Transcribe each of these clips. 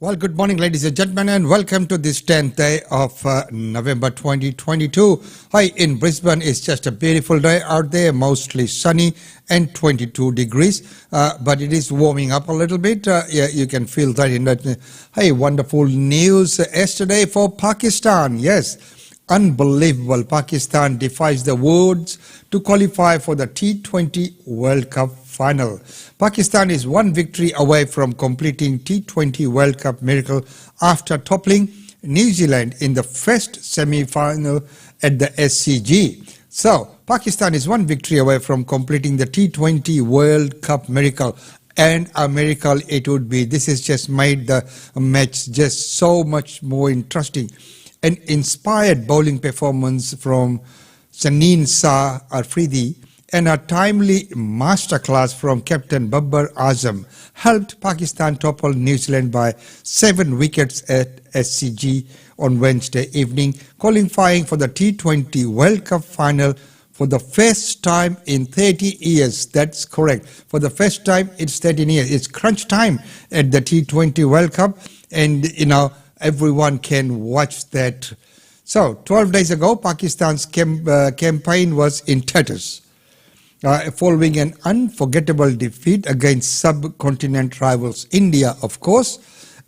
Well, good morning, ladies and gentlemen, and welcome to this 10th day of November 2022. Hi, in Brisbane, it's just a beautiful day out there, mostly sunny and 22 degrees, but it is warming up a little bit. Yeah, you can feel that in that. Hey, wonderful news yesterday for Pakistan. Yes, unbelievable. Pakistan defies the odds to qualify for the T20 World Cup final. Pakistan is one victory away from completing T20 World Cup miracle after toppling New Zealand in the first semi-final at the SCG. So, Pakistan is one victory away from completing the T20 World Cup miracle. And a miracle it would be. This has just made the match just so much more interesting. An inspired bowling performance from Saneen Shah Afridi and a timely masterclass from Captain Babbar Azam helped Pakistan topple New Zealand by 7 wickets at SCG on Wednesday evening, qualifying for the T20 World Cup final for the first time in 30 years. That's correct. For the first time, it's 13 years. It's crunch time at the T20 World Cup, and everyone can watch that. So, 12 days ago, Pakistan's campaign was in tatters. Following an unforgettable defeat against subcontinent rivals India, of course,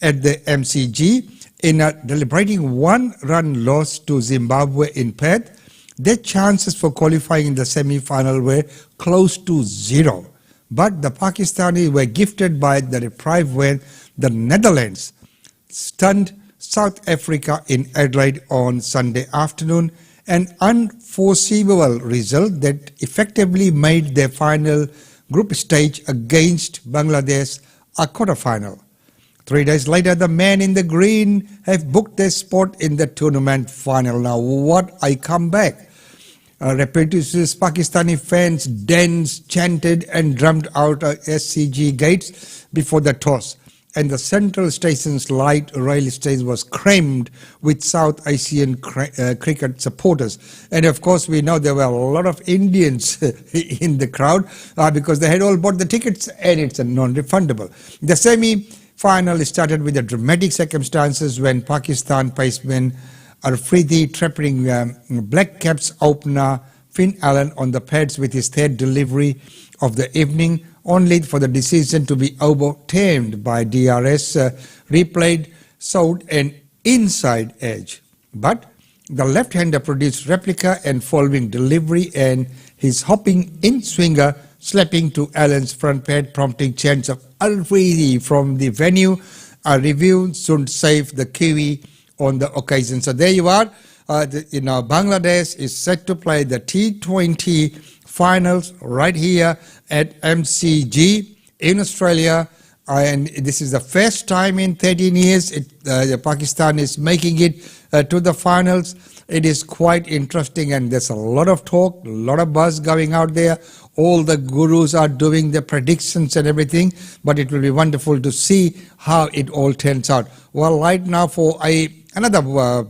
at the MCG in a deliberating one-run loss to Zimbabwe in Perth, their chances for qualifying in the semi-final were close to zero. But the Pakistanis were gifted by the reprieve when the Netherlands stunned South Africa in Adelaide on Sunday afternoon, an unforeseeable result that effectively made their final group stage against Bangladesh a quarter-final. 3 days later, the men in the green have booked their spot in the tournament final. Now, what a comeback! Repetitious Pakistani fans danced, chanted and drummed out SCG gates before the toss, and the central station's light rail station was crammed with South Asian cricket supporters. And of course, we know there were a lot of Indians in the crowd because they had all bought the tickets, and it's a non-refundable. The semi-final started with the dramatic circumstances when Pakistan paceman Afridi trapping Black Caps opener Finn Allen on the pads with his third delivery of the evening, only for the decision to be overturned by DRS, replayed, showed an inside edge. But the left-hander produced replica and following delivery, and his hopping in-swinger slapping to Allen's front pad, prompting chants of Al-Fridi from the venue. A review soon saved the Kiwi on the occasion. So there you are. Bangladesh is set to play the T20 finals right here at MCG in Australia, and this is the first time in 13 years Pakistan is making it to the finals. It is quite interesting, and there's a lot of talk, a lot of buzz going out there. All the gurus are doing the predictions and everything, but it will be wonderful to see how it all turns out. Well, right now for another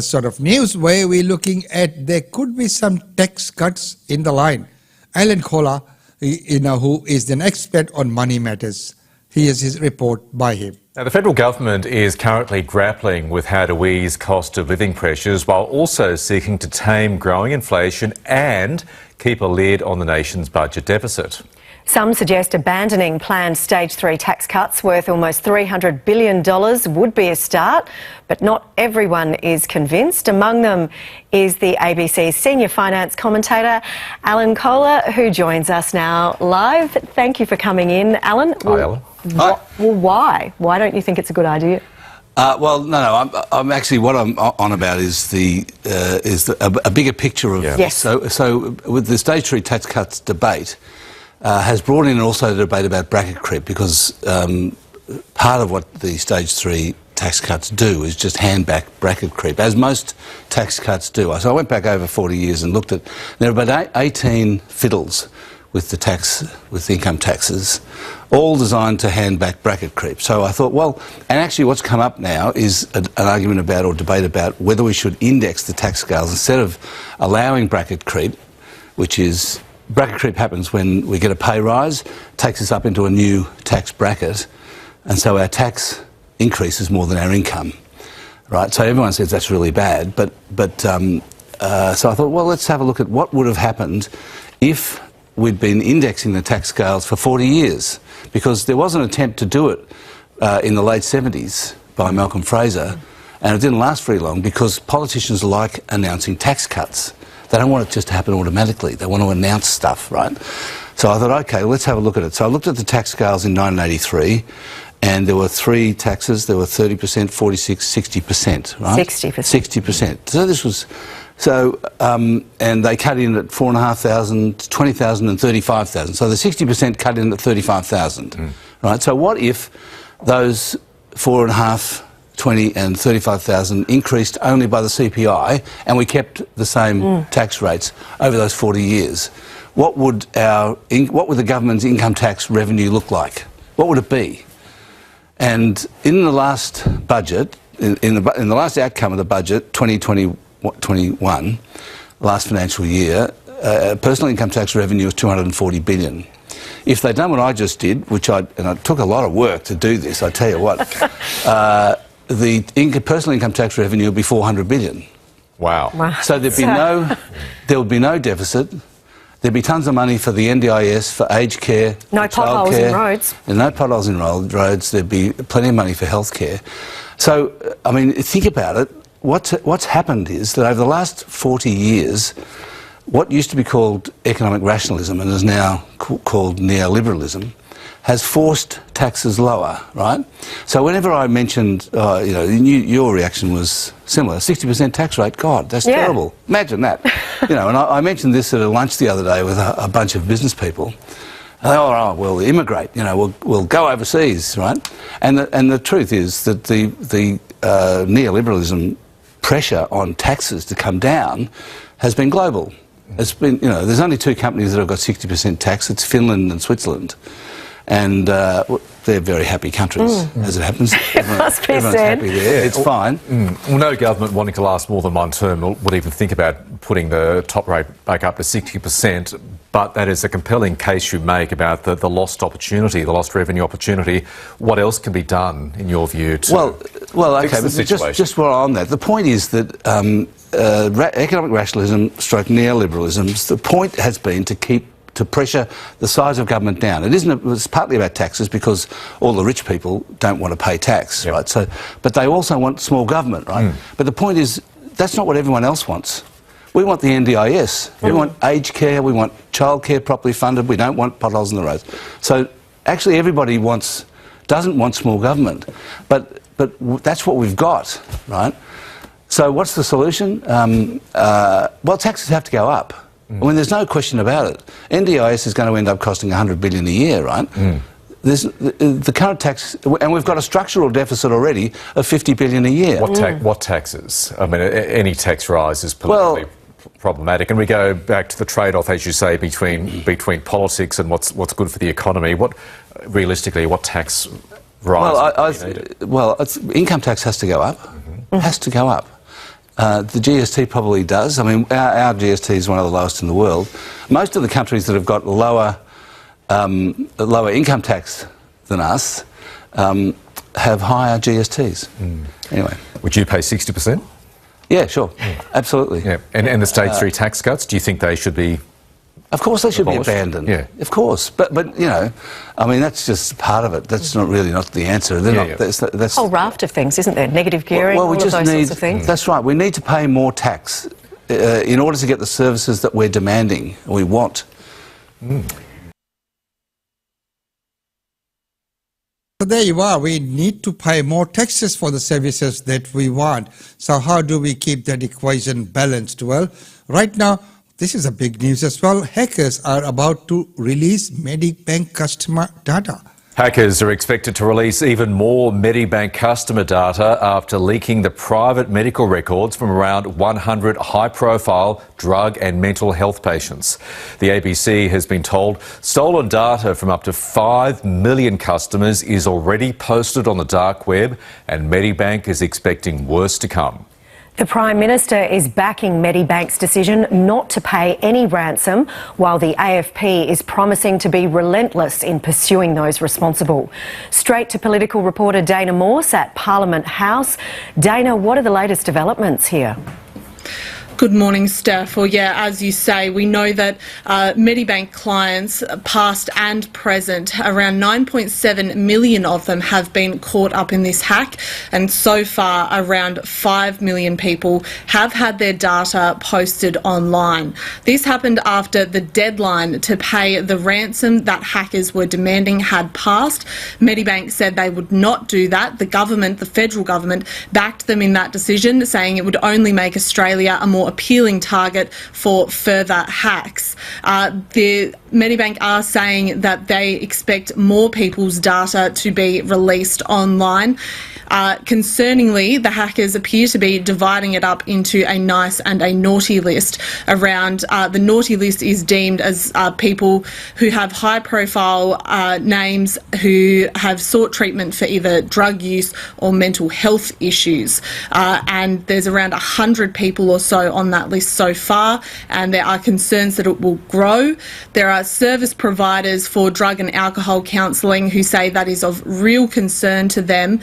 sort of news where we're looking at there could be some tax cuts in the line. Alan Kohler, who is an expert on money matters. Here's his report by him. Now, the federal government is currently grappling with how to ease cost of living pressures while also seeking to tame growing inflation and keep a lid on the nation's budget deficit. Some suggest abandoning planned Stage 3 tax cuts worth almost $300 billion would be a start, but not everyone is convinced. Among them is the ABC's senior finance commentator, Alan Kohler, who joins us now live. Thank you for coming in, Alan. Hi, Alan. Well, why? Why don't you think it's a good idea? I'm actually what I'm on about is a bigger picture of Yes. So with the Stage 3 tax cuts debate. Has brought in also the debate about bracket creep, because part of what the Stage 3 tax cuts do is just hand back bracket creep, as most tax cuts do. So I went back over 40 years and looked at, there are about 18 fiddles with the income taxes, all designed to hand back bracket creep. So I thought, well, and actually what's come up now is an argument about, or debate about, whether we should index the tax scales instead of allowing bracket creep, which is bracket creep happens when we get a pay rise, takes us up into a new tax bracket, and so our tax increase is more than our income, right? So everyone says that's really bad, so I thought, well, let's have a look at what would have happened if we'd been indexing the tax scales for 40 years, because there was an attempt to do it in the late 70s by Malcolm Fraser, and it didn't last very long because politicians like announcing tax cuts. They don't want it just to happen automatically. They want to announce stuff, right? So I thought, OK, let's have a look at it. So I looked at the tax scales in 1983, and there were 3 taxes. There were 30%, 46, 60%, right? 60%. 60%. So this was... So, and they cut in at 4,500, 20,000 and 35,000. So the 60% cut in at 35,000, right? So what if those 4.5, 20 and 35,000 increased only by the CPI and we kept the same tax rates over those 40 years? What would the government's income tax revenue look like? What would it be? And in the last budget, in the last outcome of the budget, 2021, last financial year, personal income tax revenue was 240 billion. If they'd done what I just did, and it took a lot of work to do this, I tell you what, the personal income tax revenue would be 400 billion. Wow. So there would be no deficit. There'd be tons of money for the NDIS, for aged care, no potholes in roads. And no potholes in roads. There'd be plenty of money for healthcare. So, I mean, think about it. What's happened is that over the last 40 years, what used to be called economic rationalism and is now called neoliberalism has forced taxes lower, right? So whenever I mentioned, your reaction was similar, 60% tax rate, God, that's terrible. Imagine that. And I mentioned this at a lunch the other day with a bunch of business people. And they were, we'll immigrate, we'll go overseas, right? And the truth is that the neoliberalism pressure on taxes to come down has been global. It's been, there's only 2 companies that have got 60% tax. It's Finland and Switzerland. And they're very happy countries, as it happens. Must be everyone's said. happy there. It's fine. Well, no government wanting to last more than one term would even think about putting the top rate back up to 60%, but that is a compelling case you make about the lost opportunity, the lost revenue opportunity. What else can be done, in your view, to fix the situation? Just while on that, the point is that economic rationalism stroke neoliberalism, the point has been to pressure the size of government down. It's partly about taxes because all the rich people don't want to pay tax, right? So, but they also want small government, right? But the point is, that's not what everyone else wants. We want the NDIS. We want aged care. We want childcare properly funded. We don't want potholes in the roads. So actually, everybody doesn't want small government, but that's what we've got, right? So what's the solution? Well, taxes have to go up. I mean, there's no question about it. NDIS is going to end up costing 100 billion a year, right? There's the current tax, and we've got a structural deficit already of 50 billion a year. What taxes? I mean, any tax rise is politically problematic, and we go back to the trade-off, as you say, between politics and what's good for the economy. Realistically, what tax rise? Income tax has to go up. Has to go up. The GST probably does. I mean, our GST is one of the lowest in the world. Most of the countries that have got lower income tax than us have higher GSTs. Anyway. Would you pay 60%? Yeah, sure. Absolutely. Yeah. And the stage 3 tax cuts, do you think they should be... Of course they should be abandoned. Yeah. Of course. But I mean, that's just part of it. That's not the answer. That's a whole raft of things, isn't there? Negative gearing, all of those sorts of things. That's right. We need to pay more tax in order to get the services that we're demanding, we want. So there you are. We need to pay more taxes for the services that we want. So how do we keep that equation balanced? Well, right now, this is a big news as well. Hackers are about to release Medibank customer data. Hackers are expected to release even more Medibank customer data after leaking the private medical records from around 100 high-profile drug and mental health patients. The ABC has been told stolen data from up to 5 million customers is already posted on the dark web, and Medibank is expecting worse to come. The Prime Minister is backing Medibank's decision not to pay any ransom, while the AFP is promising to be relentless in pursuing those responsible. Straight to political reporter Dana Morse at Parliament House. Dana, what are the latest developments here? Good morning, Steph. Well, yeah, as you say, we know that Medibank clients, past and present, around 9.7 million of them have been caught up in this hack, and so far around 5 million people have had their data posted online. This happened after the deadline to pay the ransom that hackers were demanding had passed. Medibank said they would not do that. The government, the federal government, backed them in that decision, saying it would only make Australia a more appealing target for further hacks. The Medibank are saying that they expect more people's data to be released online. Concerningly, the hackers appear to be dividing it up into a nice and a naughty list. Around the naughty list is deemed as people who have high-profile names, who have sought treatment for either drug use or mental health issues. And there's around 100 people or so on that list so far, and there are concerns that it will grow. There are service providers for drug and alcohol counselling who say that is of real concern to them,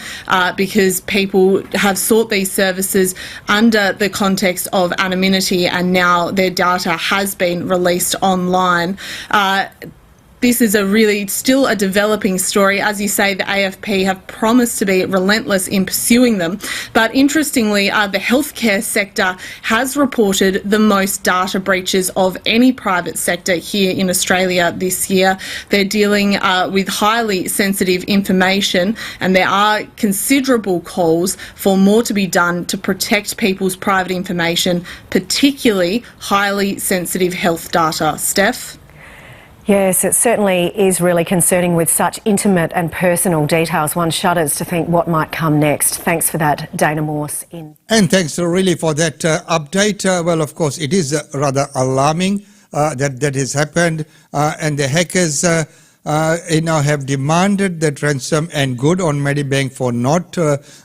because people have sought these services under the context of anonymity, and now their data has been released online. This is still a developing story. As you say, the AFP have promised to be relentless in pursuing them. But interestingly, the healthcare sector has reported the most data breaches of any private sector here in Australia this year. They're dealing with highly sensitive information, and there are considerable calls for more to be done to protect people's private information, particularly highly sensitive health data. Steph? Yes, it certainly is really concerning with such intimate and personal details. One shudders to think what might come next. Thanks for that, Dana Morse. And thanks really for that update. Well, of course, it is rather alarming that has happened, and the hackers have demanded that ransom and good on Medibank for not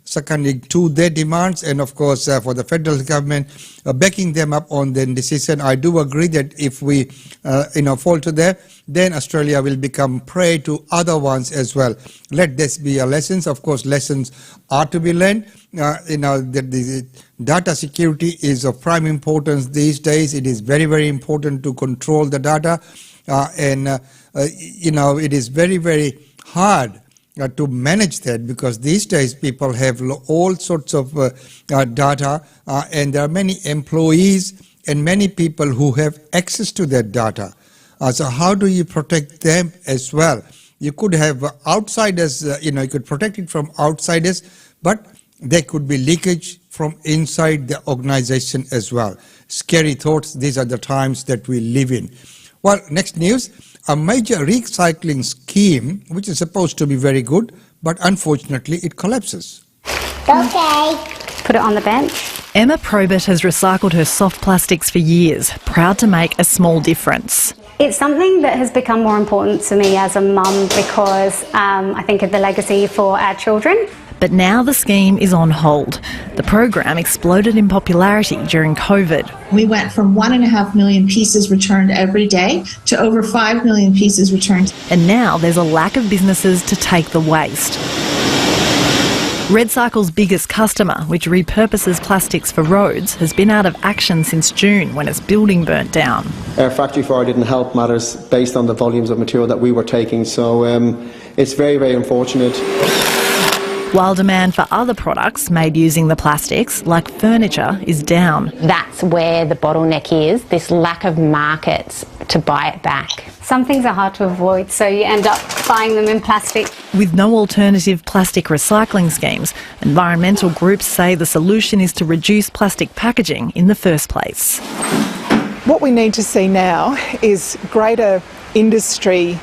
succumbing to their demands, and of course for the federal government backing them up on their decision. I do agree that if we fall to that, then Australia will become prey to other ones as well. Let this be a lesson. Of course, lessons are to be learned. That the data security is of prime importance these days. It is very, very important to control the data, it is very, very hard to manage that, because these days people have all sorts of data, and there are many employees and many people who have access to that data. So how do you protect them as well? You could have outsiders, you could protect it from outsiders, but there could be leakage from inside the organization as well. Scary thoughts. These are the times that we live in. Well, next news. A major recycling scheme, which is supposed to be very good, but unfortunately it collapses. Okay. Put it on the bench. Emma Probert has recycled her soft plastics for years, proud to make a small difference. It's something that has become more important to me as a mum, because I think of the legacy for our children. But now the scheme is on hold. The program exploded in popularity during COVID. We went from 1.5 million pieces returned every day to over 5 million pieces returned. And now there's a lack of businesses to take the waste. RedCycle's biggest customer, which repurposes plastics for roads, has been out of action since June when its building burnt down. Our factory floor didn't help matters based on the volumes of material that we were taking, so it's very, very unfortunate. While demand for other products made using the plastics, like furniture, is down. That's where the bottleneck is, this lack of markets to buy it back. Some things are hard to avoid, so you end up buying them in plastic. With no alternative plastic recycling schemes, environmental groups say the solution is to reduce plastic packaging in the first place. What we need to see now is greater industry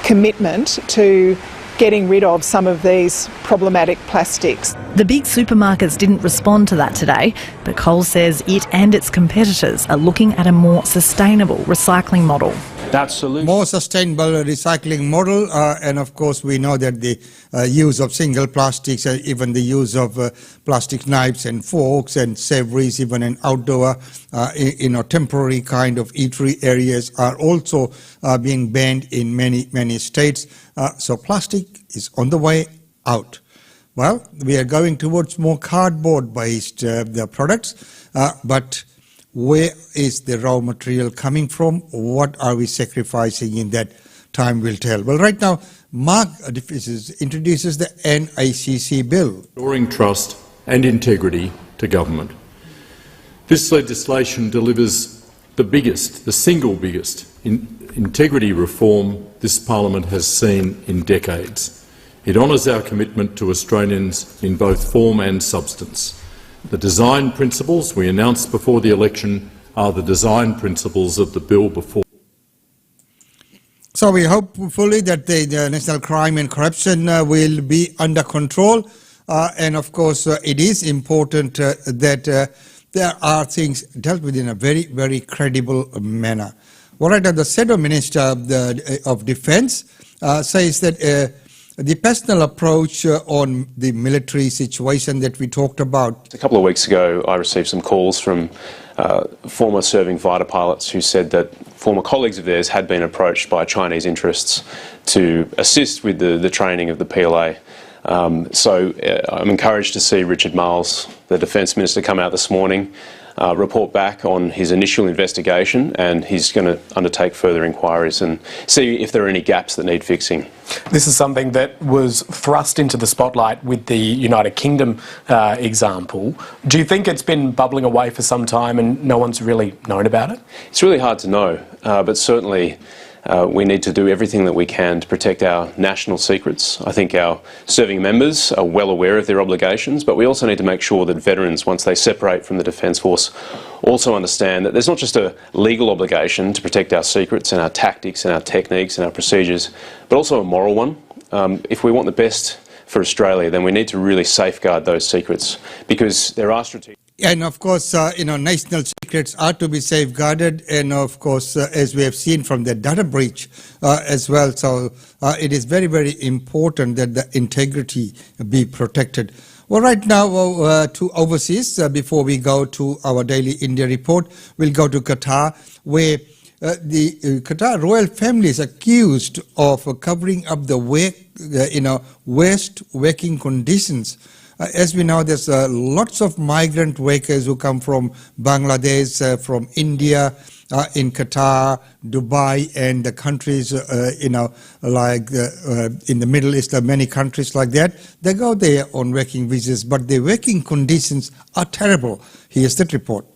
commitment to getting rid of some of these problematic plastics. The big supermarkets didn't respond to that today, but Coles says it and its competitors are looking at a more sustainable recycling model. that solution. More sustainable recycling model, and of course we know that the use of single plastics, even the use of plastic knives and forks and savories, even in outdoor, temporary kind of eatery areas are also being banned in many states. So plastic is on the way out. Well, we are going towards more cardboard-based products, but where is the raw material coming from? What are we sacrificing in that? Time will tell. Well, right now, Mark introduces the NICC bill. Restoring trust and integrity to government. This legislation delivers the single biggest integrity reform this parliament has seen in decades. It honours our commitment to Australians in both form and substance. The design principles we announced before the election are the design principles of the bill before. So we hope fully that the national crime and corruption will be under control. And of course, it is important that there are things dealt with in a very, very credible manner. Well, right, the Shadow Minister of Defence says that the personal approach on the military situation that we talked about. A couple of weeks ago, I received some calls from former serving fighter pilots who said that former colleagues of theirs had been approached by Chinese interests to assist with the training of the PLA. So I'm encouraged to see Richard Marles, the Defence Minister, come out this morning, report back on his initial investigation, and he's going to undertake further inquiries and see if there are any gaps that need fixing. This is something that was thrust into the spotlight with the United Kingdom example. Do you think it's been bubbling away for some time and no one's really known about it? It's really hard to know, but certainly we need to do everything that we can to protect our national secrets. I think our serving members are well aware of their obligations, but we also need to make sure that veterans, once they separate from the Defence Force, also understand that there's not just a legal obligation to protect our secrets and our tactics and our techniques and our procedures, but also a moral one. If we want the best for Australia, then we need to really safeguard those secrets, because there are strategic... And of course, national secrets are to be safeguarded, and of course, as we have seen from the data breach as well. So it is very, very important that the integrity be protected. Well, right now to overseas, before we go to our daily India report, we'll go to Qatar, where the Qatar royal family is accused of covering up the worst working conditions. As we know, there's lots of migrant workers who come from Bangladesh, from India, in Qatar, Dubai, and the countries, like in the Middle East, many countries like that. They go there on working visas, but the working conditions are terrible. Here's the report.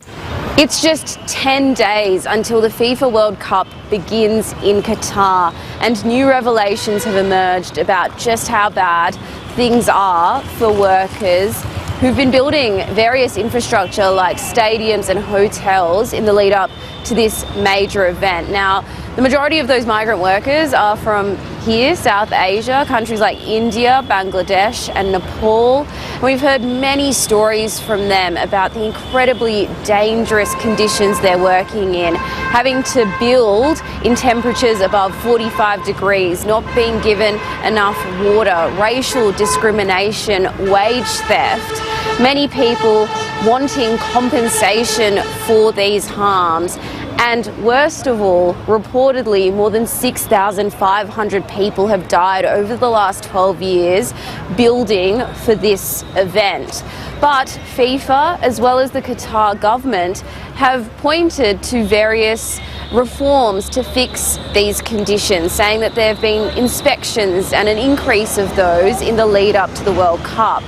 It's just 10 days until the FIFA World Cup begins in Qatar, and new revelations have emerged about just how bad things are for workers who've been building various infrastructure like stadiums and hotels in the lead up to this major event. Now, the majority of those migrant workers are from here, South Asia, countries like India, Bangladesh and Nepal. And we've heard many stories from them about the incredibly dangerous conditions they're working in, having to build in temperatures above 45 degrees, not being given enough water, racial discrimination, wage theft. Many people wanting compensation for these harms. And worst of all, reportedly more than 6,500 people have died over the last 12 years building for this event. But FIFA, as well as the Qatar government, have pointed to various reforms to fix these conditions, saying that there have been inspections and an increase of those in the lead up to the World Cup.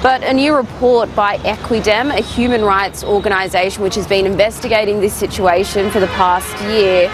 But a new report by Equidem, a human rights organisation which has been investigating this situation for the past year,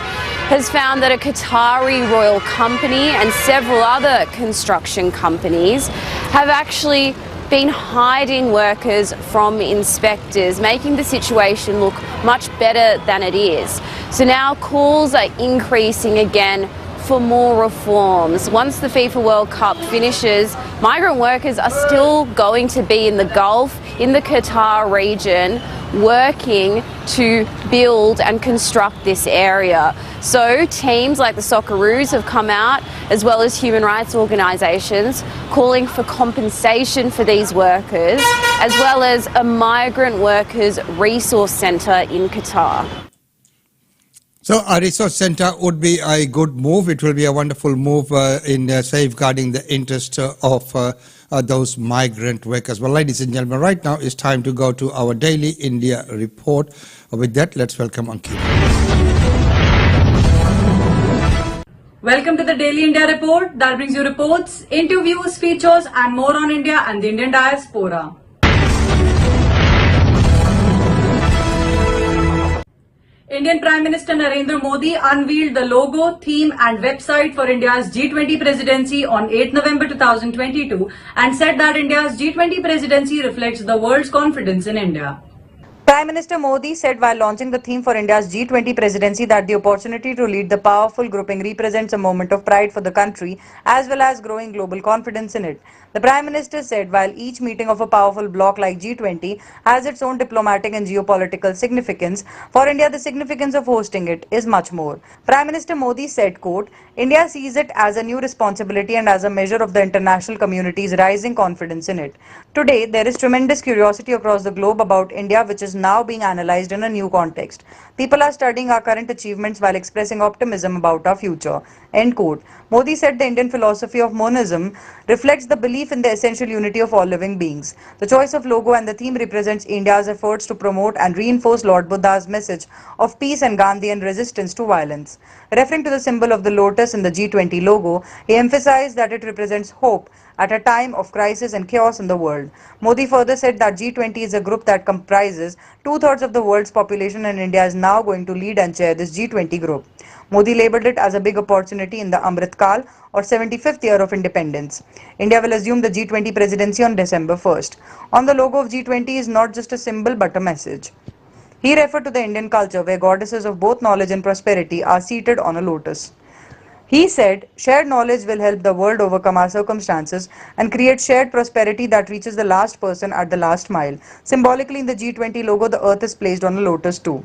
has found that a Qatari royal company and several other construction companies have actually been hiding workers from inspectors, making the situation look much better than it is. So now calls are increasing again for more reforms. Once the FIFA World Cup finishes, migrant workers are still going to be in the Gulf, in the Qatar region, working to build and construct this area. So teams like the Socceroos have come out, as well as human rights organisations, calling for compensation for these workers, as well as a migrant workers resource centre in Qatar. So a resource centre would be a good move. It will be a wonderful move in safeguarding the interest of those migrant workers. Well, ladies and gentlemen, right now it's time to go to our daily India report. With that, let's welcome Ankit. Welcome to the Daily India Report that brings you reports, interviews, features and more on India and the Indian diaspora. Indian Prime Minister Narendra Modi unveiled the logo, theme and website for India's G20 presidency on 8 November 2022 and said that India's G20 presidency reflects the world's confidence in India. Prime Minister Modi said while launching the theme for India's G20 presidency that the opportunity to lead the powerful grouping represents a moment of pride for the country as well as growing global confidence in it. The Prime Minister said while each meeting of a powerful bloc like G20 has its own diplomatic and geopolitical significance, for India the significance of hosting it is much more. Prime Minister Modi said, quote, India sees it as a new responsibility and as a measure of the international community's rising confidence in it. Today, there is tremendous curiosity across the globe about India, which is now being analyzed in a new context. People are studying our current achievements while expressing optimism about our future. End quote. Modi said the Indian philosophy of monism reflects the belief in the essential unity of all living beings. The choice of logo and the theme represents India's efforts to promote and reinforce Lord Buddha's message of peace and Gandhian resistance to violence. Referring to the symbol of the lotus in the G20 logo, he emphasized that it represents hope at a time of crisis and chaos in the world. Modi further said that G20 is a group that comprises two-thirds of the world's population and India is now going to lead and chair this G20 group. Modi labelled it as a big opportunity in the Amrit Kal or 75th year of independence. India will assume the G20 presidency on December 1st. On the logo of G20 is not just a symbol but a message. He referred to the Indian culture where goddesses of both knowledge and prosperity are seated on a lotus. He said, shared knowledge will help the world overcome our circumstances and create shared prosperity that reaches the last person at the last mile. Symbolically in the G20 logo, the earth is placed on a lotus too.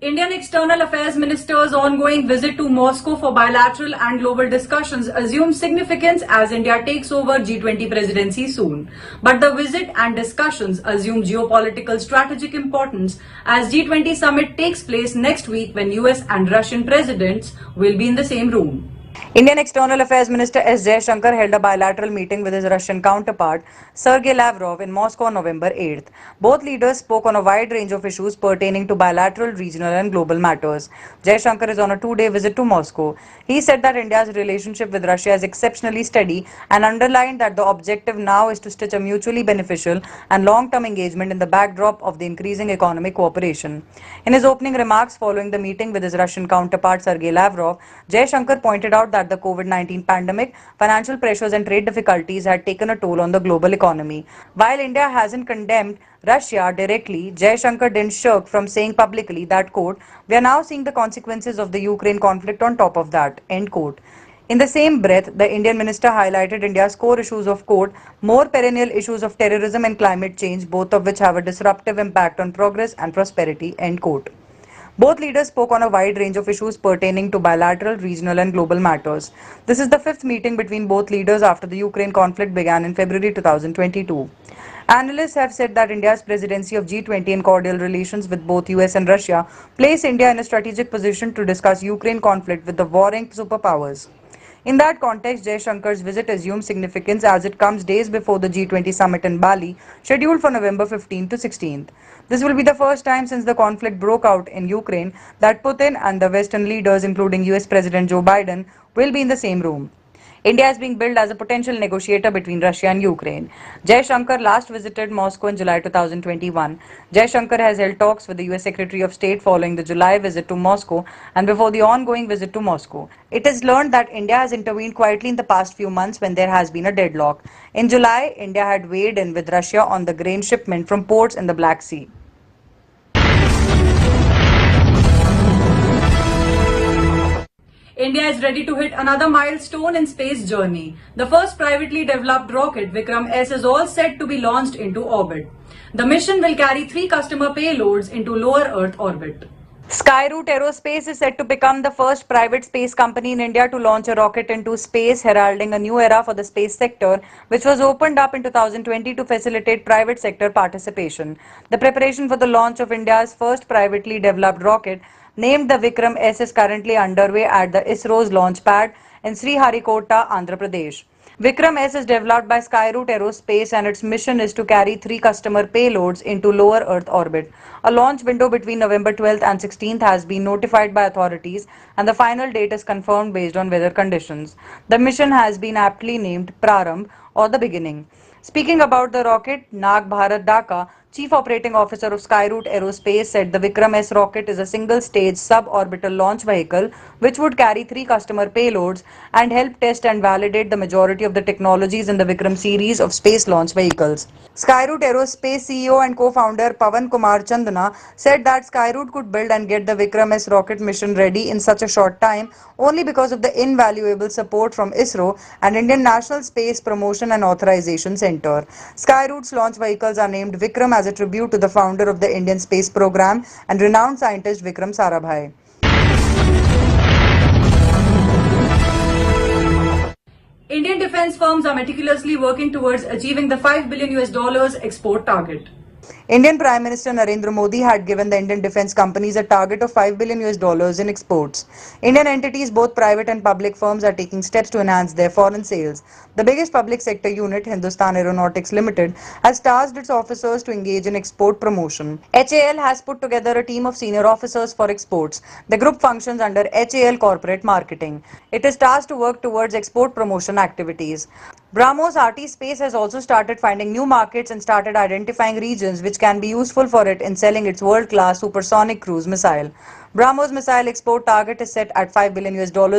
Indian External Affairs Minister's ongoing visit to Moscow for bilateral and global discussions assumes significance as India takes over G20 presidency soon. But the visit and discussions assume geopolitical strategic importance as G20 summit takes place next week when US and Russian presidents will be in the same room. Indian External Affairs Minister S. Jaishankar held a bilateral meeting with his Russian counterpart, Sergei Lavrov, in Moscow on November 8th. Both leaders spoke on a wide range of issues pertaining to bilateral, regional and global matters. Jaishankar is on a two-day visit to Moscow. He said that India's relationship with Russia is exceptionally steady and underlined that the objective now is to stitch a mutually beneficial and long-term engagement in the backdrop of the increasing economic cooperation. In his opening remarks following the meeting with his Russian counterpart, Sergei Lavrov, Jaishankar pointed out that the COVID-19 pandemic, financial pressures and trade difficulties had taken a toll on the global economy. While India hasn't condemned Russia directly, Jaishankar didn't shirk from saying publicly that, quote, we are now seeing the consequences of the Ukraine conflict on top of that, end quote. In the same breath, the Indian minister highlighted India's core issues of, quote, more perennial issues of terrorism and climate change, both of which have a disruptive impact on progress and prosperity, end quote. Both leaders spoke on a wide range of issues pertaining to bilateral, regional and global matters. This is the fifth meeting between both leaders after the Ukraine conflict began in February 2022. Analysts have said that India's presidency of G20 and cordial relations with both US and Russia place India in a strategic position to discuss Ukraine conflict with the warring superpowers. In that context, Jaishankar's visit assumes significance as it comes days before the G20 summit in Bali, scheduled for November 15th to 16th. This will be the first time since the conflict broke out in Ukraine that Putin and the Western leaders, including US President Joe Biden, will be in the same room. India is being billed as a potential negotiator between Russia and Ukraine. Jaishankar last visited Moscow in July 2021. Jaishankar has held talks with the US Secretary of State following the July visit to Moscow and before the ongoing visit to Moscow. It is learned that India has intervened quietly in the past few months when there has been a deadlock. In July, India had weighed in with Russia on the grain shipment from ports in the Black Sea. India is ready to hit another milestone in space journey. The first privately developed rocket, Vikram S, is all set to be launched into orbit. The mission will carry 3 customer payloads into lower Earth orbit. Skyroot Aerospace is set to become the first private space company in India to launch a rocket into space, heralding a new era for the space sector, which was opened up in 2020 to facilitate private sector participation. The preparation for the launch of India's first privately developed rocket, named the Vikram S, is currently underway at the ISRO's launch pad in Sriharikota, Andhra Pradesh. Vikram S is developed by Skyroot Aerospace and its mission is to carry 3 customer payloads into lower Earth orbit. A launch window between November 12th and 16th has been notified by authorities and the final date is confirmed based on weather conditions. The mission has been aptly named Prarambh, or the beginning. Speaking about the rocket, Nag Bharat Dhaka, Chief Operating Officer of Skyroot Aerospace, said the Vikram S rocket is a single-stage suborbital launch vehicle which would carry 3 customer payloads and help test and validate the majority of the technologies in the Vikram series of space launch vehicles. Skyroot Aerospace CEO and co-founder Pawan Kumar Chandana said that Skyroot could build and get the Vikram S rocket mission ready in such a short time only because of the invaluable support from ISRO and Indian National Space Promotion and Authorization Center. Skyroot's launch vehicles are named Vikram as a tribute to the founder of the Indian Space Program and renowned scientist Vikram Sarabhai. Indian defense firms are meticulously working towards achieving the $5 billion export target. Indian Prime Minister Narendra Modi had given the Indian defense companies a target of $5 billion in exports. Indian entities, both private and public firms, are taking steps to enhance their foreign sales. The biggest public sector unit, Hindustan Aeronautics Limited, has tasked its officers to engage in export promotion. HAL has put together a team of senior officers for exports. The group functions under HAL Corporate Marketing. It is tasked to work towards export promotion activities. BrahMos RT Space has also started finding new markets and started identifying regions which can be useful for it in selling its world-class supersonic cruise missile. BrahMos missile export target is set at $5 billion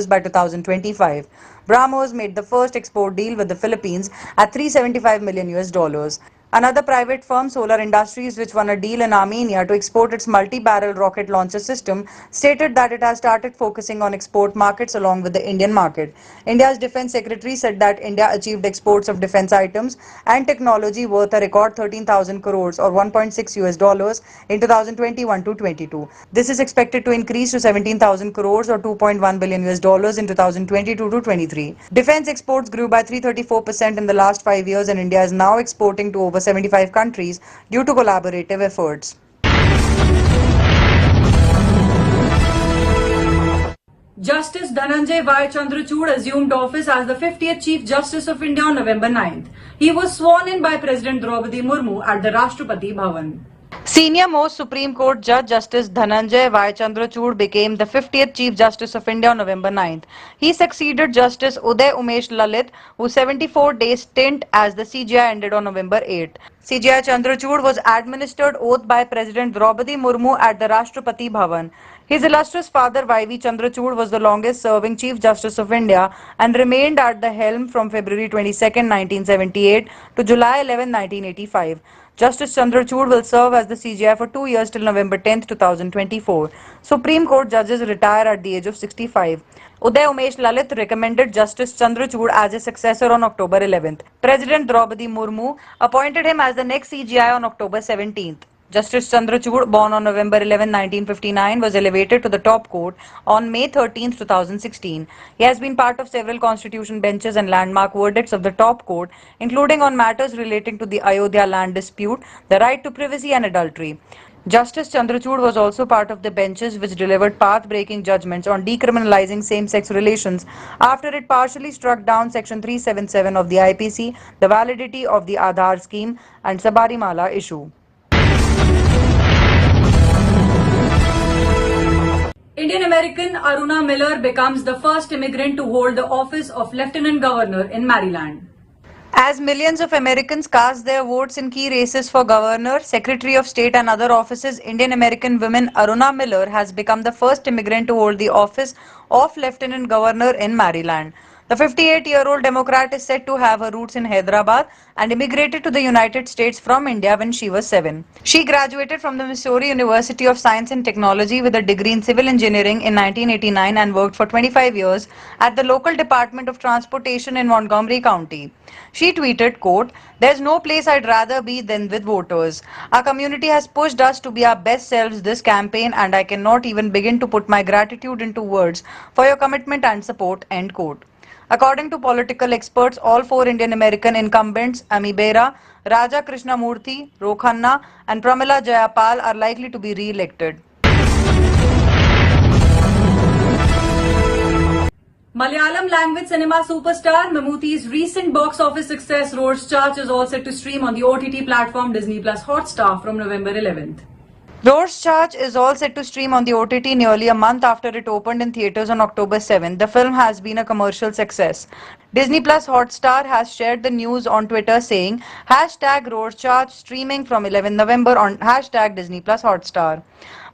by 2025. BrahMos made the first export deal with the Philippines at $375 million. Another private firm, Solar Industries, which won a deal in Armenia to export its multi-barrel rocket launcher system, stated that it has started focusing on export markets along with the Indian market. India's Defense Secretary said that India achieved exports of defense items and technology worth a record 13,000 crores or $1.6 in 2021-22. This is expected to increase to 17,000 crores or $2.1 billion in 2022-23. Defense exports grew by 334% in the last 5 years and India is now exporting to over 75 countries due to collaborative efforts. Justice Dhananjay Y. Chandrachud assumed office as the 50th Chief Justice of India on November 9th. He was sworn in by President Draupadi Murmu at the Rashtrapati Bhavan. Senior most Supreme Court Judge Justice Dhananjay Y. Chandrachud became the 50th Chief Justice of India on November 9th. He succeeded Justice Uday Umesh Lalit, whose 74-day stint as the CJI ended on November 8th. CJI Chandrachud was administered oath by President Draupadi Murmu at the Rashtrapati Bhavan. His illustrious father Y.V. Chandrachud was the longest-serving Chief Justice of India and remained at the helm from February 22, 1978 to July 11, 1985. Justice Chandrachud will serve as the CJI for 2 years till November 10, 2024. Supreme Court judges retire at the age of 65. Uday Umesh Lalit recommended Justice Chandrachud as his successor on October 11th. President Draupadi Murmu appointed him as the next CJI on October 17th. Justice Chandrachud, born on November 11, 1959, was elevated to the top court on May 13, 2016. He has been part of several constitution benches and landmark verdicts of the top court, including on matters relating to the Ayodhya land dispute, the right to privacy and adultery. Justice Chandrachud was also part of the benches which delivered path-breaking judgments on decriminalizing same-sex relations after it partially struck down Section 377 of the IPC, the validity of the Aadhaar scheme, and Sabarimala issue. Indian-American Aruna Miller becomes the first immigrant to hold the office of Lieutenant Governor in Maryland. As millions of Americans cast their votes in key races for governor, secretary of state and other offices, Indian-American woman Aruna Miller has become the first immigrant to hold the office of Lieutenant Governor in Maryland. The 58-year-old Democrat is said to have her roots in Hyderabad and immigrated to the United States from India when she was 7. She graduated from the Missouri University of Science and Technology with a degree in civil engineering in 1989 and worked for 25 years at the local Department of Transportation in Montgomery County. She tweeted, quote, "There's no place I'd rather be than with voters. Our community has pushed us to be our best selves this campaign, and I cannot even begin to put my gratitude into words for your commitment and support," end quote. According to political experts, all 4 Indian American incumbents, Ami Bera, Raja Krishnamurthy, Rokhanna and Pramila Jayapal, are likely to be re-elected. Malayalam language cinema superstar Mammootty's recent box office success Road's Church is all set to stream on the OTT platform Disney Plus Hotstar from November 11th. Road's Church is all set to stream on the OTT nearly a month after it opened in theatres on October 7. The film has been a commercial success. Disney Plus Hotstar has shared the news on Twitter saying, #Road's Church streaming from 11 November on #Disney Plus Hotstar.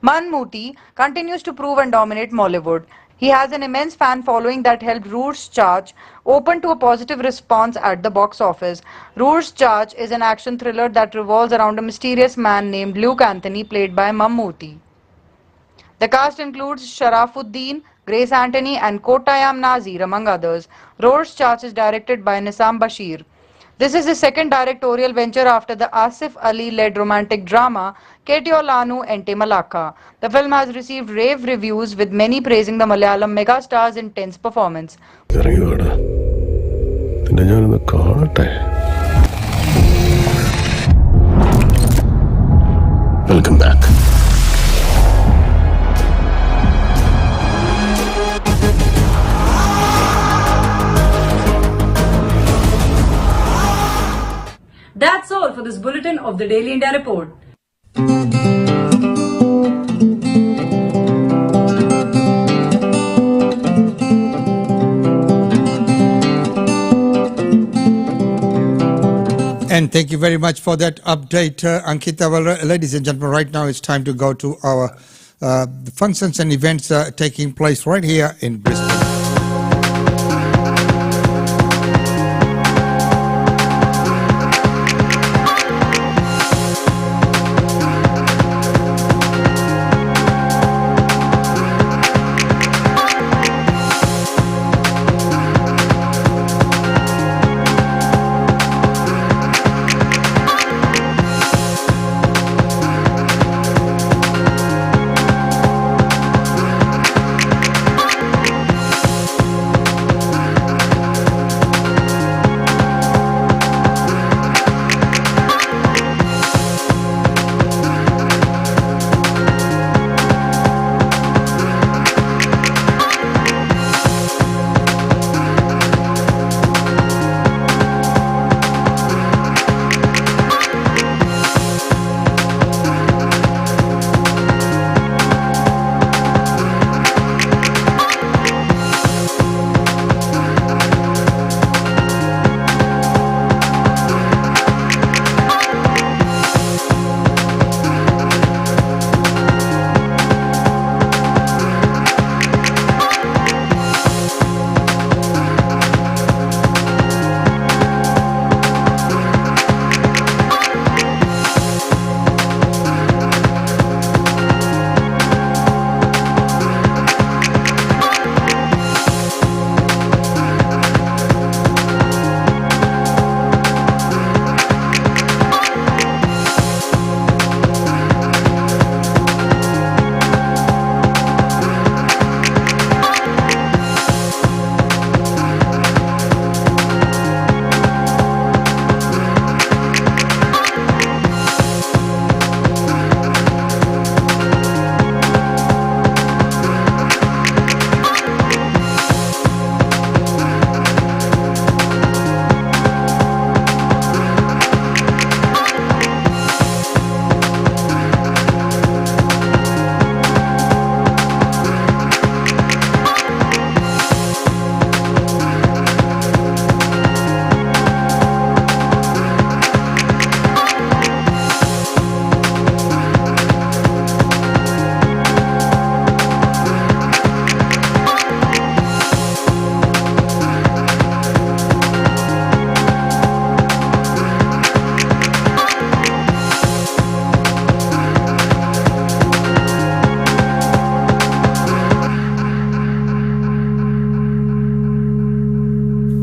Mammootty continues to prove and dominate Mollywood. He has an immense fan following that helped Rood's Church open to a positive response at the box office. Rood's Church is an action thriller that revolves around a mysterious man named Luke Anthony, played by Mammootty. The cast includes Sharafuddin, Grace Anthony and Kottayam Nazir, among others. Rood's Church is directed by Nisam Bashir. This is his second directorial venture after the Asif Ali-led romantic drama Ketiolanu Ente Malaka. The film has received rave reviews, with many praising the Malayalam megastar's intense performance. Welcome back. That's all for this bulletin of the Daily India Report. And thank you very much for that update, Ankita. Well, ladies and gentlemen, right now it's time to go to our functions and events taking place right here in Brisbane.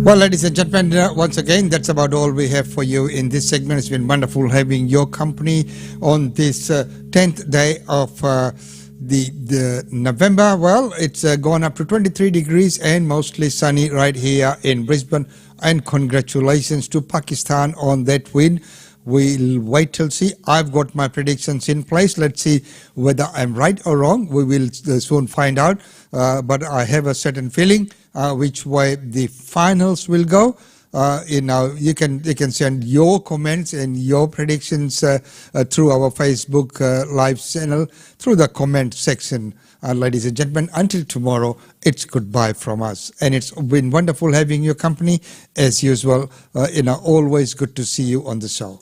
Well, ladies and gentlemen, once again, that's about all we have for you in this segment. It's been wonderful having your company on this 10th day of the November. Well, it's gone up to 23 degrees and mostly sunny right here in Brisbane. And congratulations to Pakistan on that win. We'll wait till see. I've got my predictions in place. Let's see whether I'm right or wrong. We will soon find out. But I have a certain feeling which way the finals will go. You can send your comments and your predictions through our Facebook live channel through the comment section. Ladies and gentlemen, until tomorrow, it's goodbye from us. And it's been wonderful having your company as usual. Always good to see you on the show.